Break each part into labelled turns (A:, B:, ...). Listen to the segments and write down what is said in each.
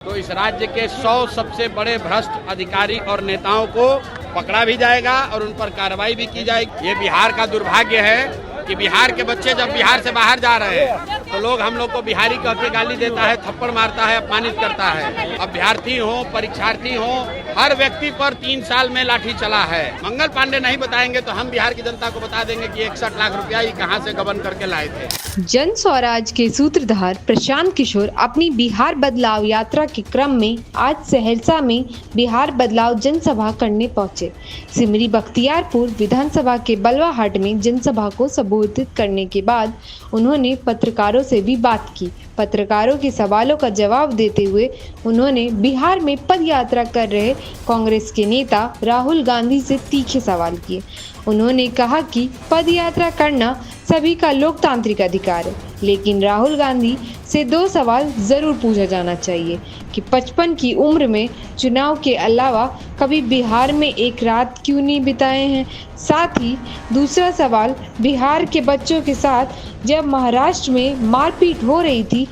A: तो इस राज्य के 100 सबसे बड़े भ्रष्ट अधिकारी और नेताओं को पकड़ा भी जाएगा और उन पर कार्रवाई भी की जाएगी। ये बिहार का दुर्भाग्य है कि बिहार के बच्चे जब बिहार से बाहर जा रहे हैं तो लोग हम लोग को बिहारी कह के गाली देता है, थप्पड़ मारता है, अपमानित करता है। अभ्यर्थी हो, परीक्षार्थी हो, हर व्यक्ति पर 3 साल में लाठी चला है। मंगल पांडे नहीं बताएंगे तो हम बिहार की जनता को बता देंगे कि 61 लाख रुपया ये कहाँ से गबन करके लाए थे।
B: जन स्वराज के सूत्रधार प्रशांत किशोर अपनी बिहार बदलाव यात्रा के क्रम में आज सहरसा में बिहार बदलाव जनसभा करने पहुंचे। सिमरी बख्तियारपुर विधानसभा के बलवाहाट में जनसभा को संबोधित करने के बाद उन्होंने पत्रकारों से भी बात की। पत्रकारों के सवालों का जवाब देते हुए उन्होंने बिहार में पद यात्रा कर रहे कांग्रेस के नेता राहुल गांधी से तीखे सवाल किए। उन्होंने कहा कि पद यात्रा करना सभी का लोकतांत्रिक अधिकार है, लेकिन राहुल गांधी से 2 सवाल जरूर पूछा जाना चाहिए कि 55 की उम्र में चुनाव के अलावा कभी बिहार में एक रात क्यों नहीं बिताए हैं। साथ ही दूसरा सवाल, बिहार के बच्चों के साथ जब महाराष्ट्र में मारपीट हो रही थी,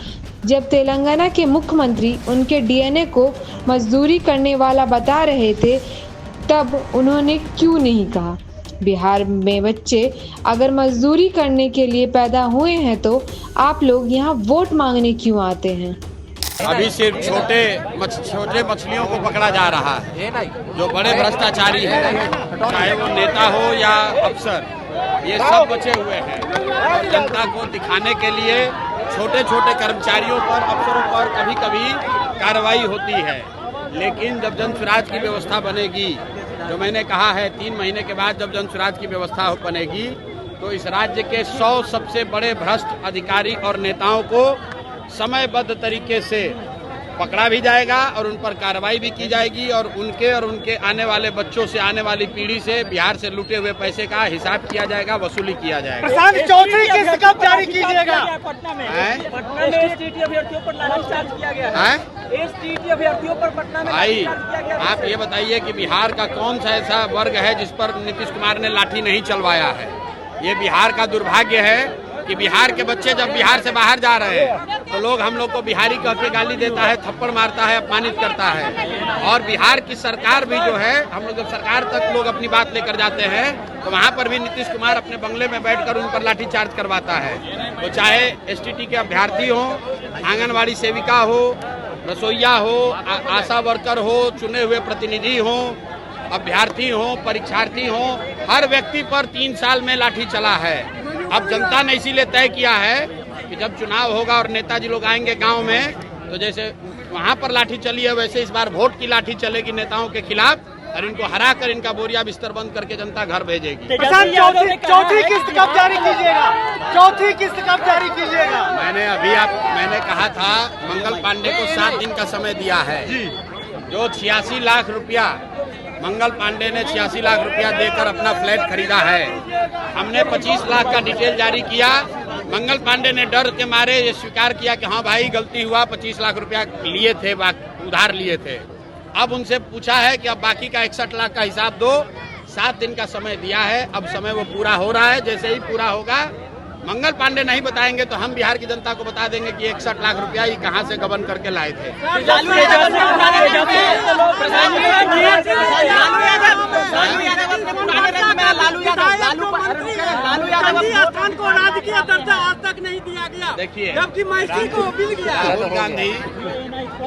B: जब तेलंगाना के मुख्यमंत्री उनके डीएनए को मजदूरी करने वाला बता रहे थे, तब उन्होंने क्यों नहीं कहा। बिहार में बच्चे अगर मजदूरी करने के लिए पैदा हुए हैं तो आप लोग यहाँ वोट मांगने क्यों आते हैं।
A: अभी सिर्फ छोटे मछलियों को पकड़ा जा रहा है, जो बड़े भ्रष्टाचारी हैं, चाहे वो नेता हो या अफसर, ये सब बचे हुए हैं। और जनता को दिखाने के लिए छोटे छोटे कर्मचारियों पर, अफसरों पर कभी कभी कार्रवाई होती है, लेकिन जब जन स्वराज की व्यवस्था बनेगी, जो मैंने कहा है 3 महीने के बाद जब जन स्वराज की व्यवस्था बनेगी, तो इस राज्य के 100 सबसे बड़े भ्रष्ट अधिकारी और नेताओं को समयबद्ध तरीके से पकड़ा भी जाएगा और उन पर कार्रवाई भी की जाएगी और उनके आने वाले बच्चों से, आने वाली पीढ़ी से बिहार से लूटे हुए पैसे का हिसाब किया जाएगा, वसूली किया जाएगा।
C: प्रशांत, चौथी किस्त कब जारी कीजिएगा?
A: पटना में
C: एसटीटी अभ्यर्थियों पर लाठीचार्ज किया गया। एसटीटी अभ्यर्थियों पर पटना में
A: भाई,
C: लाठीचार्ज किया गया।
A: आप ये बताइए कि बिहार का कौन सा ऐसा वर्ग है जिस पर नीतीश कुमार ने लाठी नहीं चलवाया है। ये बिहार का दुर्भाग्य है कि बिहार के बच्चे जब बिहार से बाहर जा रहे हैं तो लोग हम लोग को बिहारी कह के गाली देता है, थप्पड़ मारता है, अपमानित करता है। और बिहार की सरकार भी जो है, हम लोग जब सरकार तक लोग अपनी बात लेकर जाते हैं तो वहाँ पर भी नीतीश कुमार अपने बंगले में बैठकर उन पर लाठीचार्ज करवाता है। तो चाहे एसटीटी के अभ्यर्थी हो, आंगनबाड़ी सेविका हो, रसोईया हो, आशा वर्कर हो, चुने हुए प्रतिनिधि हो, अभ्यर्थी हो, परीक्षार्थी हो, हर व्यक्ति पर 3 साल में लाठी चला है। अब जनता ने इसीलिए तय किया है कि जब चुनाव होगा और नेताजी लोग आएंगे गांव में, तो जैसे वहां पर लाठी चली है वैसे इस बार वोट की लाठी चलेगी नेताओं के खिलाफ और इनको हरा कर इनका बोरिया बिस्तर बंद करके जनता घर भेजेगी।
C: चौथी किस्त कब जारी कीजिएगा? चौथी किस्त कब जारी कीजिएगा?
A: मैंने कहा था मंगल पांडे को 7 दिन का समय दिया है। जो 86 लाख रुपया मंगल पांडे ने 86 लाख रुपया देकर अपना फ्लैट खरीदा है। हमने 25 लाख का डिटेल जारी किया। मंगल पांडे ने डर के मारे ये स्वीकार किया कि हाँ भाई गलती हुआ, 25 लाख रुपया लिए थे, उधार लिए थे। अब उनसे पूछा है कि अब बाकी का 61 लाख का हिसाब दो। 7 दिन का समय दिया है, अब समय वो पूरा हो रहा है। जैसे ही पूरा होगा, मंगल पांडे नहीं बताएंगे तो हम बिहार की जनता को बता देंगे कि 61 लाख रुपया ये कहाँ से गबन करके लाए थे। देखिए, राहुल गांधी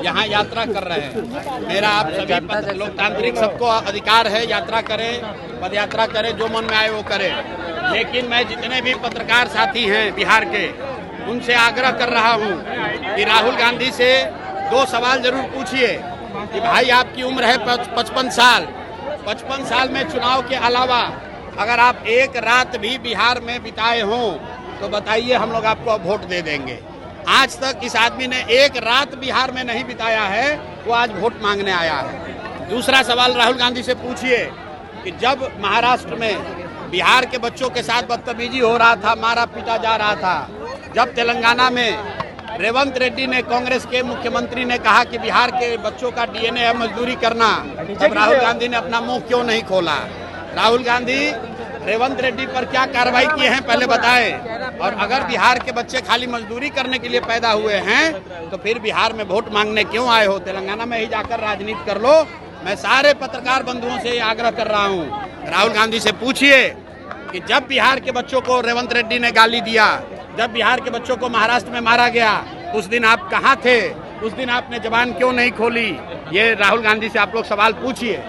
A: यहाँ यात्रा कर रहे हैं। मेरा आप सभी लोकतांत्रिक सबको अधिकार है, यात्रा करें, पद यात्रा करें, जो मन में आए वो करें। लेकिन मैं जितने भी पत्रकार साथी हैं बिहार के, उनसे आग्रह कर रहा हूं कि राहुल गांधी से 2 सवाल जरूर पूछिए कि भाई आपकी उम्र है 55 साल। 55 साल में चुनाव के अलावा अगर आप एक रात भी बिहार में बिताए हों तो बताइए, हम लोग आपको वोट दे देंगे। आज तक इस आदमी ने एक रात बिहार में नहीं बिताया है, वो आज वोट मांगने आया है। दूसरा सवाल राहुल गांधी से पूछिए कि जब महाराष्ट्र में बिहार के बच्चों के साथ बदतमीजी हो रहा था, मारा पीटा जा रहा था, जब तेलंगाना में रेवंत रेड्डी ने, कांग्रेस के मुख्यमंत्री ने कहा कि बिहार के बच्चों का डीएनए है मजदूरी करना, तब राहुल गांधी ने अपना मुंह क्यों नहीं खोला? राहुल गांधी रेवंत रेड्डी पर क्या कार्रवाई किए हैं पहले बताएं। और अगर बिहार के बच्चे खाली मजदूरी करने के लिए पैदा हुए हैं तो फिर बिहार में वोट मांगने क्यों आए हो? तेलंगाना में ही जाकर राजनीति कर लो। मैं सारे पत्रकार बंधुओं से आग्रह कर रहा हूँ, राहुल गांधी से पूछिए कि जब बिहार के बच्चों को रेवंत रेड्डी ने गाली दिया, जब बिहार के बच्चों को महाराष्ट्र में मारा गया, उस दिन आप कहाँ थे? उस दिन आपने जबान क्यों नहीं खोली? ये राहुल गांधी से आप लोग सवाल पूछिए।